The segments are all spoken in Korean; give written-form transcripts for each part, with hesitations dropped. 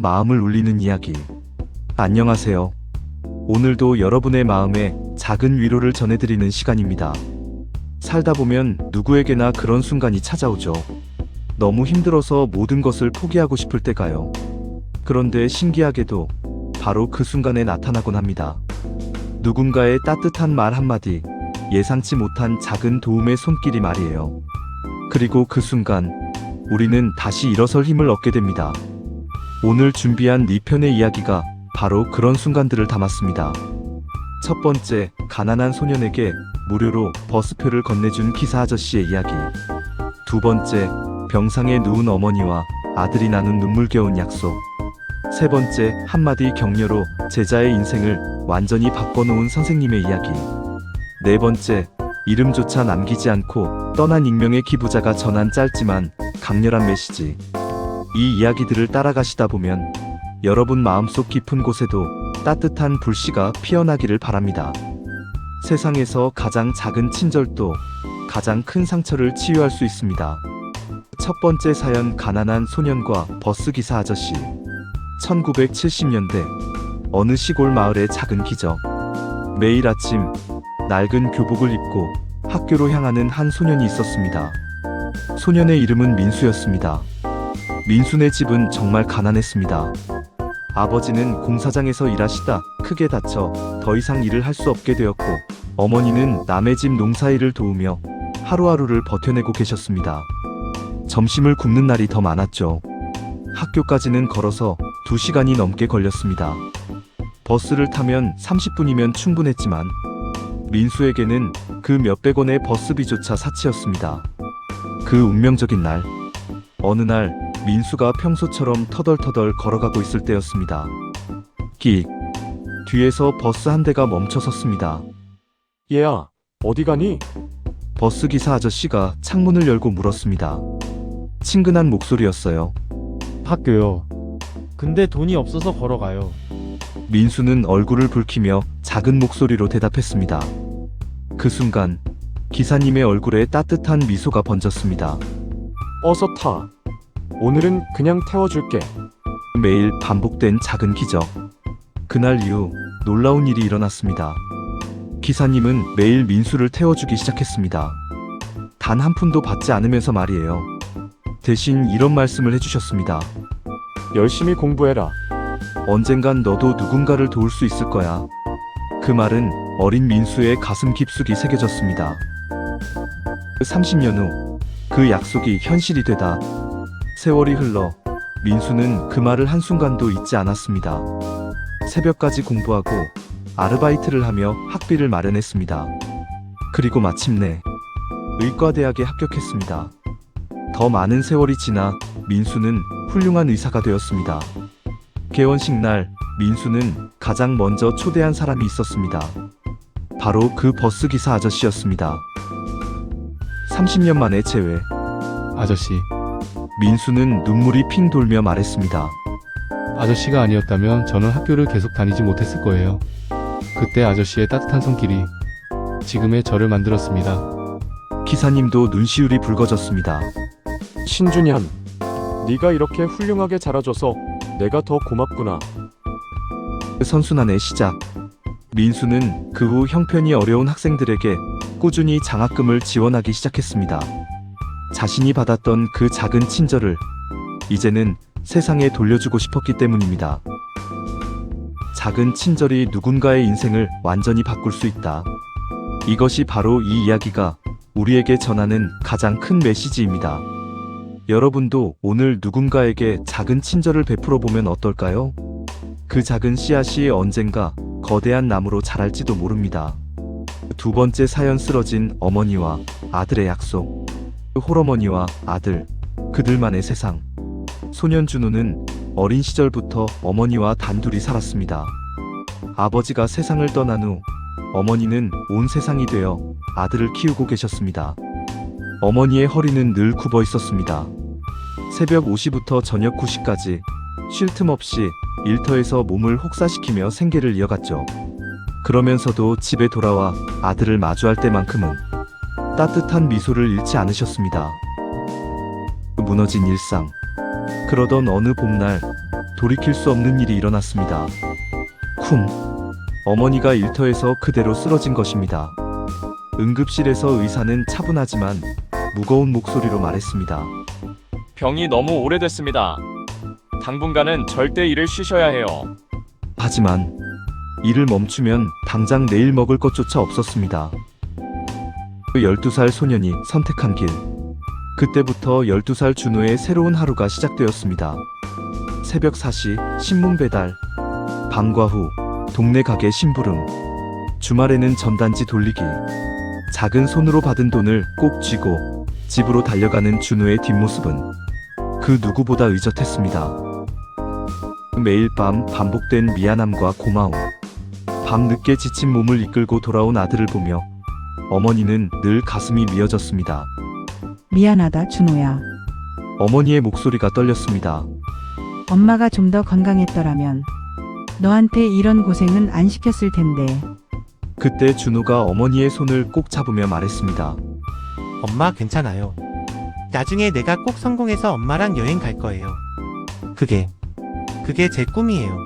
마음을 울리는 이야기. 안녕하세요. 오늘도 여러분의 마음에 작은 위로를 전해드리는 시간입니다. 살다 보면 누구에게나 그런 순간이 찾아오죠. 너무 힘들어서 모든 것을 포기하고 싶을 때가요. 그런데 신기하게도 바로 그 순간에 나타나곤 합니다. 누군가의 따뜻한 말 한마디, 예상치 못한 작은 도움의 손길이 말이에요. 그리고 그 순간 우리는 다시 일어설 힘을 얻게 됩니다. 오늘 준비한 4편의 이야기가 바로 그런 순간들을 담았습니다. 첫 번째, 가난한 소년에게 무료로 버스표를 건네준 기사 아저씨의 이야기. 두 번째, 병상에 누운 어머니와 아들이 나눈 눈물겨운 약속. 세 번째, 한마디 격려로 제자의 인생을 완전히 바꿔놓은 선생님의 이야기. 네 번째, 이름조차 남기지 않고 떠난 익명의 기부자가 전한 짧지만 강렬한 메시지. 이 이야기들을 따라가시다 보면 여러분 마음속 깊은 곳에도 따뜻한 불씨가 피어나기를 바랍니다. 세상에서 가장 작은 친절도 가장 큰 상처를 치유할 수 있습니다. 첫 번째 사연, 가난한 소년과 버스기사 아저씨. 1970년대 어느 시골 마을의 작은 기적. 매일 아침 낡은 교복을 입고 학교로 향하는 한 소년이 있었습니다. 소년의 이름은 민수였습니다. 민수네 집은 정말 가난했습니다. 아버지는 공사장에서 일하시다 크게 다쳐 더 이상 일을 할 수 없게 되었고, 어머니는 남의 집 농사일을 도우며 하루하루를 버텨내고 계셨습니다. 점심을 굶는 날이 더 많았죠. 학교까지는 걸어서 2시간이 넘게 걸렸습니다. 버스를 타면 30분이면 충분했지만 민수에게는 그 몇백 원의 버스비조차 사치였습니다. 그 운명적인 날, 어느 날 민수가 평소처럼 터덜터덜 걸어가고 있을 때였습니다. 끽! 뒤에서 버스 한 대가 멈춰 섰습니다. 얘야, 어디 가니? 버스기사 아저씨가 창문을 열고 물었습니다. 친근한 목소리였어요. 학교요. 근데 돈이 없어서 걸어가요. 민수는 얼굴을 붉히며 작은 목소리로 대답했습니다. 그 순간 기사님의 얼굴에 따뜻한 미소가 번졌습니다. 어서 타. 오늘은 그냥 태워줄게. 매일 반복된 작은 기적. 그날 이후 놀라운 일이 일어났습니다. 기사님은 매일 민수를 태워주기 시작했습니다. 단 한 푼도 받지 않으면서 말이에요. 대신 이런 말씀을 해주셨습니다. 열심히 공부해라. 언젠간 너도 누군가를 도울 수 있을 거야. 그 말은 어린 민수의 가슴 깊숙이 새겨졌습니다. 30년 후 그 약속이 현실이 되다 세월이 흘러 민수는 그 말을 한순간도 잊지 않았습니다. 새벽까지 공부하고 아르바이트를 하며 학비를 마련했습니다. 그리고 마침내 의과대학에 합격했습니다. 더 많은 세월이 지나 민수는 훌륭한 의사가 되었습니다. 개원식 날 민수는 가장 먼저 초대한 사람이 있었습니다. 바로 그 버스기사 아저씨였습니다. 30년 만에 재회. 아저씨, 민수는 눈물이 핑 돌며 말했습니다. 아저씨가 아니었다면 저는 학교를 계속 다니지 못했을 거예요. 그때 아저씨의 따뜻한 손길이 지금의 저를 만들었습니다. 기사님도 눈시울이 붉어졌습니다. 신준현, 네가 이렇게 훌륭하게 자라줘서 내가 더 고맙구나. 선순환의 시작. 민수는 그 후 형편이 어려운 학생들에게 꾸준히 장학금을 지원하기 시작했습니다. 자신이 받았던 그 작은 친절을 이제는 세상에 돌려주고 싶었기 때문입니다. 작은 친절이 누군가의 인생을 완전히 바꿀 수 있다. 이것이 바로 이 이야기가 우리에게 전하는 가장 큰 메시지입니다. 여러분도 오늘 누군가에게 작은 친절을 베풀어 보면 어떨까요? 그 작은 씨앗이 언젠가 거대한 나무로 자랄지도 모릅니다. 두 번째 사연, 쓰러진 어머니와 아들의 약속. 홀어머니와 아들, 그들만의 세상. 소년 준호는 어린 시절부터 어머니와 단둘이 살았습니다. 아버지가 세상을 떠난 후 어머니는 온 세상이 되어 아들을 키우고 계셨습니다. 어머니의 허리는 늘 굽어 있었습니다. 새벽 5시부터 저녁 9시까지 쉴 틈 없이 일터에서 몸을 혹사시키며 생계를 이어갔죠. 그러면서도 집에 돌아와 아들을 마주할 때만큼은 따뜻한 미소를 잃지 않으셨습니다. 무너진 일상. 그러던 어느 봄날 돌이킬 수 없는 일이 일어났습니다. 쿵. 어머니가 일터에서 그대로 쓰러진 것입니다. 응급실에서 의사는 차분하지만 무거운 목소리로 말했습니다. 병이 너무 오래됐습니다. 당분간은 절대 일을 쉬셔야 해요. 하지만 일을 멈추면 당장 내일 먹을 것조차 없었습니다. 그 12살 소년이 선택한 길. 그때부터 12살 준호의 새로운 하루가 시작되었습니다. 새벽 4시 신문 배달, 방과 후 동네 가게 심부름, 주말에는 전단지 돌리기. 작은 손으로 받은 돈을 꼭 쥐고 집으로 달려가는 준호의 뒷모습은 그 누구보다 의젓했습니다. 매일 밤 반복된 미안함과 고마움. 밤늦게 지친 몸을 이끌고 돌아온 아들을 보며 어머니는 늘 가슴이 미어졌습니다. 미안하다, 준호야. 어머니의 목소리가 떨렸습니다. 엄마가 좀 더 건강했더라면 너한테 이런 고생은 안 시켰을 텐데. 그때 준호가 어머니의 손을 꼭 잡으며 말했습니다. 엄마 괜찮아요. 나중에 내가 꼭 성공해서 엄마랑 여행 갈 거예요. 그게 제 꿈이에요.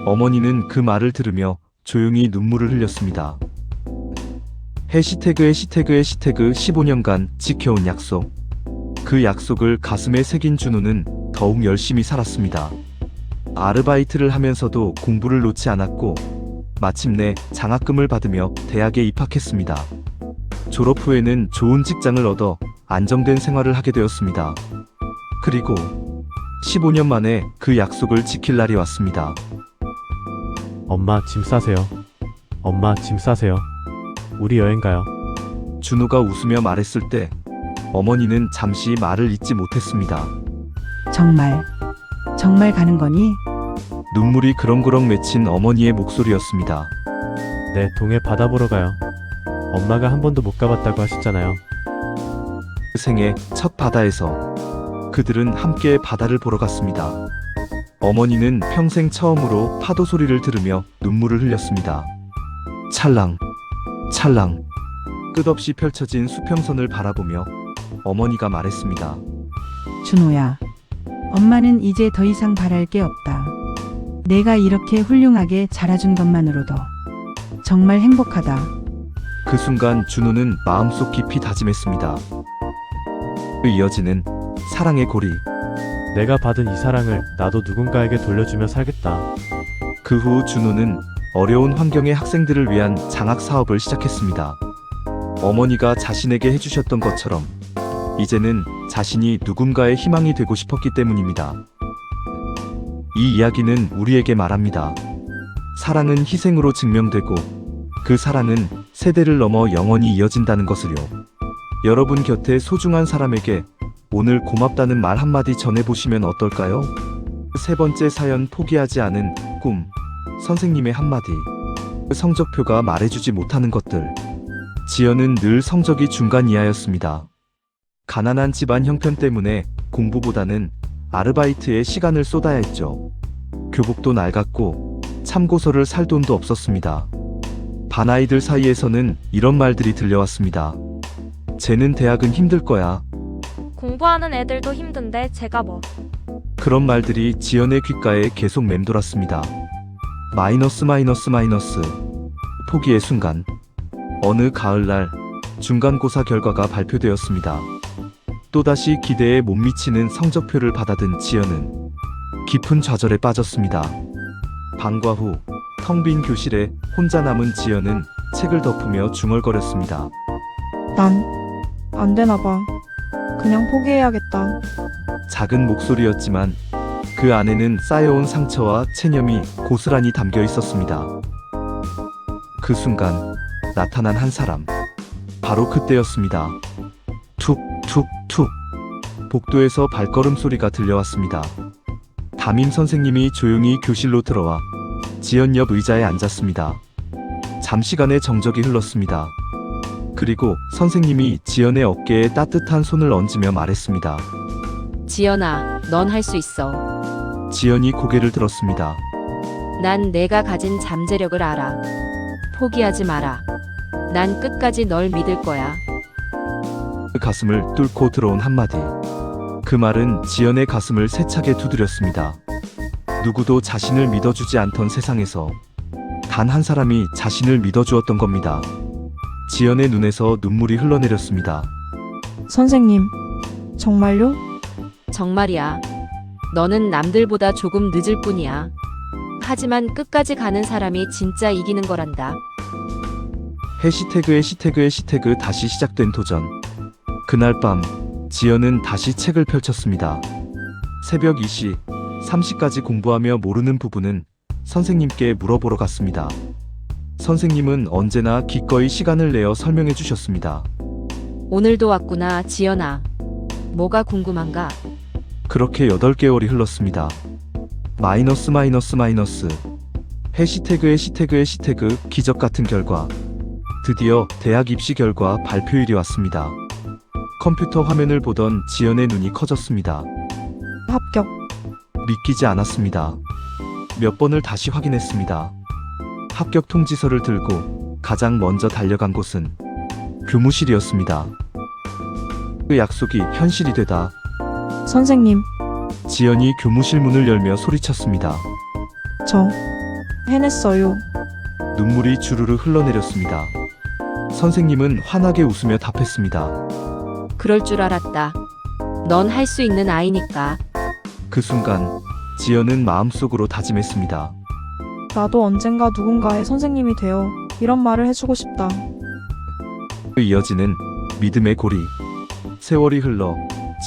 어머니는 그 말을 들으며 조용히 눈물을 흘렸습니다. 해시태그 15년간 지켜온 약속. 그 약속을 가슴에 새긴 준호는 더욱 열심히 살았습니다. 아르바이트를 하면서도 공부를 놓지 않았고 마침내 장학금을 받으며 대학에 입학했습니다. 졸업 후에는 좋은 직장을 얻어 안정된 생활을 하게 되었습니다. 그리고 15년 만에 그 약속을 지킬 날이 왔습니다. 엄마 짐 싸세요. 엄마 짐 싸세요. 우리 여행 가요. 준호가 웃으며 말했을 때 어머니는 잠시 말을 잇지 못했습니다. 정말 가는 거니? 눈물이 그렁그렁 맺힌 어머니의 목소리였습니다. 네, 동해 바다 보러 가요. 엄마가 한 번도 못 가봤다고 하셨잖아요. 그 생애 첫 바다에서 그들은 함께 바다를 보러 갔습니다. 어머니는 평생 처음으로 파도 소리를 들으며 눈물을 흘렸습니다. 찰랑, 찰랑. 끝없이 펼쳐진 수평선을 바라보며 어머니가 말했습니다. 준호야, 엄마는 이제 더 이상 바랄 게 없다. 내가 이렇게 훌륭하게 자라준 것만으로도 정말 행복하다. 그 순간 준호는 마음속 깊이 다짐했습니다. 그 이어지는 사랑의 고리. 내가 받은 이 사랑을 나도 누군가에게 돌려주며 살겠다. 그 후 준호는 어려운 환경의 학생들을 위한 장학 사업을 시작했습니다. 어머니가 자신에게 해주셨던 것처럼 이제는 자신이 누군가의 희망이 되고 싶었기 때문입니다. 이 이야기는 우리에게 말합니다. 사랑은 희생으로 증명되고 그 사랑은 세대를 넘어 영원히 이어진다는 것을요. 여러분 곁에 소중한 사람에게 오늘 고맙다는 말 한마디 전해보시면 어떨까요? 세 번째 사연, 포기하지 않은 꿈. 선생님의 한마디. 성적표가 말해주지 못하는 것들. 지연은 늘 성적이 중간 이하였습니다. 가난한 집안 형편 때문에 공부보다는 아르바이트에 시간을 쏟아야 했죠. 교복도 낡았고 참고서를 살 돈도 없었습니다. 반 아이들 사이에서는 이런 말들이 들려왔습니다. 쟤는 대학은 힘들 거야. 공부하는 애들도 힘든데 제가 뭐. 그런 말들이 지연의 귓가에 계속 맴돌았습니다. 마이너스. 포기의 순간. 어느 가을날 중간고사 결과가 발표되었습니다. 또다시 기대에 못 미치는 성적표를 받아든 지연은 깊은 좌절에 빠졌습니다. 방과 후 텅 빈 교실에 혼자 남은 지연은 책을 덮으며 중얼거렸습니다. 난 안 되나 봐. 그냥 포기해야겠다. 작은 목소리였지만 그 안에는 쌓여온 상처와 체념이 고스란히 담겨 있었습니다. 그 순간 나타난 한 사람. 바로 그때였습니다. 툭툭툭. 복도에서 발걸음 소리가 들려왔습니다. 담임 선생님이 조용히 교실로 들어와 지연 옆 의자에 앉았습니다. 잠시간의 정적이 흘렀습니다. 그리고 선생님이 지연의 어깨에 따뜻한 손을 얹으며 말했습니다. 지연아, 넌 할 수 있어. 지연이 고개를 들었습니다. 난 내가 가진 잠재력을 알아. 포기하지 마라. 난 끝까지 널 믿을 거야. 그 가슴을 뚫고 들어온 한마디. 그 말은 지연의 가슴을 세차게 두드렸습니다. 누구도 자신을 믿어주지 않던 세상에서 단 한 사람이 자신을 믿어주었던 겁니다. 지연의 눈에서 눈물이 흘러내렸습니다. 선생님, 정말요? 정말이야. 너는 남들보다 조금 늦을 뿐이야. 하지만 끝까지 가는 사람이 진짜 이기는 거란다. 해시태그 다시 시작된 도전. 그날 밤 지연은 다시 책을 펼쳤습니다. 새벽 2시, 3시까지 공부하며 모르는 부분은 선생님께 물어보러 갔습니다. 선생님은 언제나 기꺼이 시간을 내어 설명해 주셨습니다. 오늘도 왔구나, 지연아. 뭐가 궁금한가? 그렇게 8개월이 흘렀습니다. 마이너스 해시태그 기적 같은 결과. 드디어 대학 입시 결과 발표일이 왔습니다. 컴퓨터 화면을 보던 지연의 눈이 커졌습니다. 합격. 믿기지 않았습니다. 몇 번을 다시 확인했습니다. 합격 통지서를 들고 가장 먼저 달려간 곳은 교무실이었습니다. 그 약속이 현실이 되다 선생님, 지연이 교무실 문을 열며 소리쳤습니다. 저 해냈어요. 눈물이 주르르 흘러내렸습니다. 선생님은 환하게 웃으며 답했습니다. 그럴 줄 알았다. 넌 할 수 있는 아이니까. 그 순간 지연은 마음속으로 다짐했습니다. 나도 언젠가 누군가의 선생님이 되어 이런 말을 해주고 싶다. 이어지는 믿음의 고리. 세월이 흘러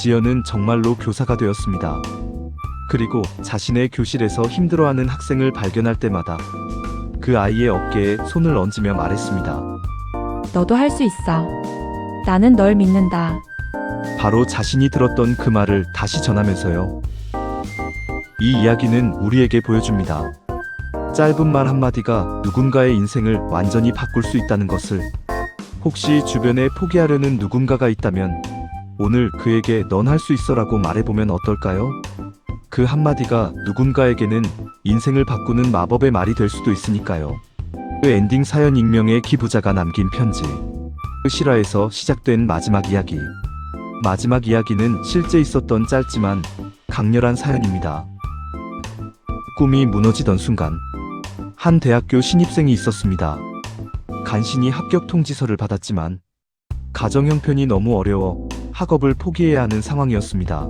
지연은 정말로 교사가 되었습니다. 그리고 자신의 교실에서 힘들어하는 학생을 발견할 때마다 그 아이의 어깨에 손을 얹으며 말했습니다. 너도 할 수 있어. 나는 널 믿는다. 바로 자신이 들었던 그 말을 다시 전하면서요. 이 이야기는 우리에게 보여줍니다. 짧은 말 한마디가 누군가의 인생을 완전히 바꿀 수 있다는 것을. 혹시 주변에 포기하려는 누군가가 있다면 오늘 그에게 넌 할 수 있어라고 말해보면 어떨까요? 그 한마디가 누군가에게는 인생을 바꾸는 마법의 말이 될 수도 있으니까요. 그 엔딩 사연 익명의 기부자가 남긴 편지. 그 실화에서 시작된 마지막 이야기. 마지막 이야기는 실제 있었던 짧지만 강렬한 사연입니다. 꿈이 무너지던 순간 한 대학교 신입생이 있었습니다. 간신히 합격 통지서를 받았지만 가정 형편이 너무 어려워 학업을 포기해야 하는 상황이었습니다.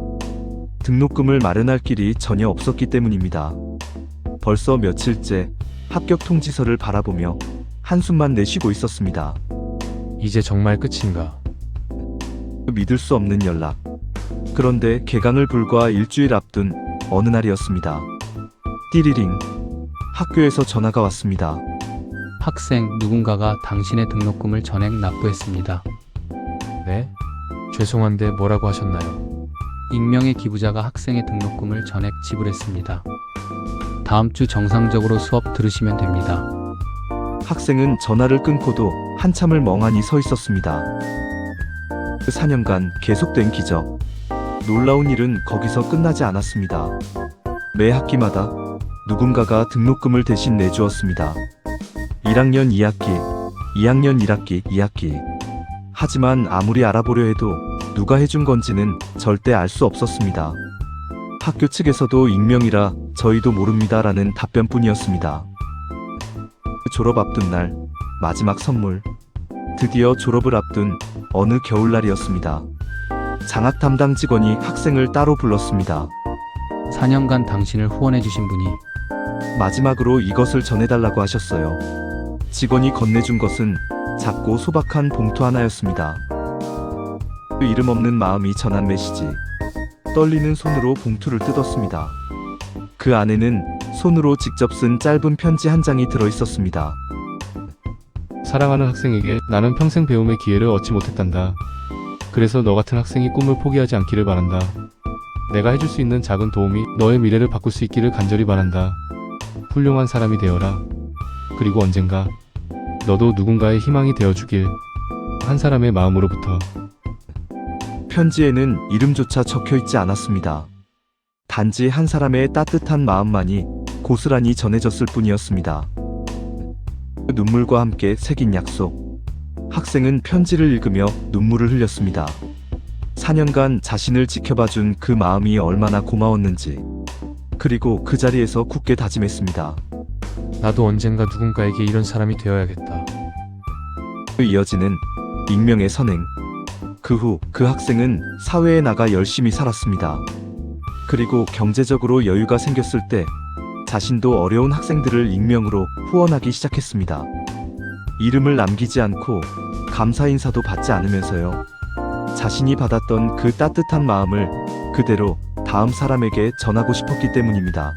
등록금을 마련할 길이 전혀 없었기 때문입니다. 벌써 며칠째 합격 통지서를 바라보며 한숨만 내쉬고 있었습니다. 이제 정말 끝인가? 믿을 수 없는 연락. 그런데 개강을 불과 일주일 앞둔 어느 날이었습니다. 띠리링. 학교에서 전화가 왔습니다. 학생 누군가가 당신의 등록금을 전액 납부했습니다. 네? 죄송한데 뭐라고 하셨나요? 익명의 기부자가 학생의 등록금을 전액 지불했습니다. 다음 주 정상적으로 수업 들으시면 됩니다. 학생은 전화를 끊고도 한참을 멍하니 서 있었습니다. 그 4년간 계속된 기적. 놀라운 일은 거기서 끝나지 않았습니다. 매 학기마다 누군가가 등록금을 대신 내주었습니다. 1학년 2학기, 2학년 1학기, 2학기. 하지만 아무리 알아보려 해도 누가 해준 건지는 절대 알 수 없었습니다. 학교 측에서도 익명이라 저희도 모릅니다라는 답변뿐이었습니다. 졸업 앞둔 날, 마지막 선물. 드디어 졸업을 앞둔 어느 겨울날이었습니다. 장학 담당 직원이 학생을 따로 불렀습니다. 4년간 당신을 후원해주신 분이 마지막으로 이것을 전해달라고 하셨어요. 직원이 건네준 것은 작고 소박한 봉투 하나였습니다. 그 이름 없는 마음이 전한 메시지. 떨리는 손으로 봉투를 뜯었습니다. 그 안에는 손으로 직접 쓴 짧은 편지 한 장이 들어있었습니다. 사랑하는 학생에게 나는 평생 배움의 기회를 얻지 못했단다. 그래서 너 같은 학생이 꿈을 포기하지 않기를 바란다. 내가 해줄 수 있는 작은 도움이 너의 미래를 바꿀 수 있기를 간절히 바란다. 훌륭한 사람이 되어라. 그리고 언젠가 너도 누군가의 희망이 되어주길. 한 사람의 마음으로부터. 편지에는 이름조차 적혀있지 않았습니다. 단지 한 사람의 따뜻한 마음만이 고스란히 전해졌을 뿐이었습니다. 눈물과 함께 새긴 약속. 학생은 편지를 읽으며 눈물을 흘렸습니다. 4년간 자신을 지켜봐준 그 마음이 얼마나 고마웠는지. 그리고 그 자리에서 굳게 다짐했습니다. 나도 언젠가 누군가에게 이런 사람이 되어야겠다. 이어지는 익명의 선행. 그 후 그 학생은 사회에 나가 열심히 살았습니다. 그리고 경제적으로 여유가 생겼을 때 자신도 어려운 학생들을 익명으로 후원하기 시작했습니다. 이름을 남기지 않고 감사 인사도 받지 않으면서요. 자신이 받았던 그 따뜻한 마음을 그대로 다음 사람에게 전하고 싶었기 때문입니다.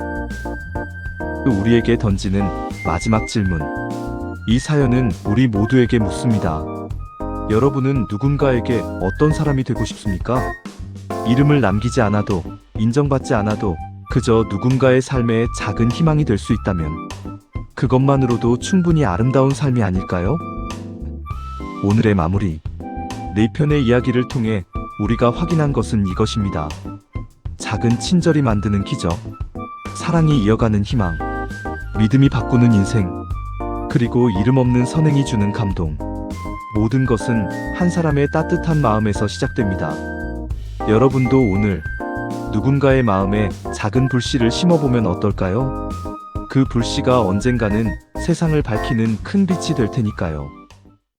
우리에게 던지는 마지막 질문. 이 사연은 우리 모두에게 묻습니다. 여러분은 누군가에게 어떤 사람이 되고 싶습니까? 이름을 남기지 않아도, 인정받지 않아도 그저 누군가의 삶에 작은 희망이 될 수 있다면 그것만으로도 충분히 아름다운 삶이 아닐까요? 오늘의 마무리. 4편의 이야기를 통해 우리가 확인한 것은 이것입니다. 작은 친절이 만드는 기적, 사랑이 이어가는 희망, 믿음이 바꾸는 인생, 그리고 이름 없는 선행이 주는 감동. 모든 것은 한 사람의 따뜻한 마음에서 시작됩니다. 여러분도 오늘 누군가의 마음에 작은 불씨를 심어보면 어떨까요? 그 불씨가 언젠가는 세상을 밝히는 큰 빛이 될 테니까요.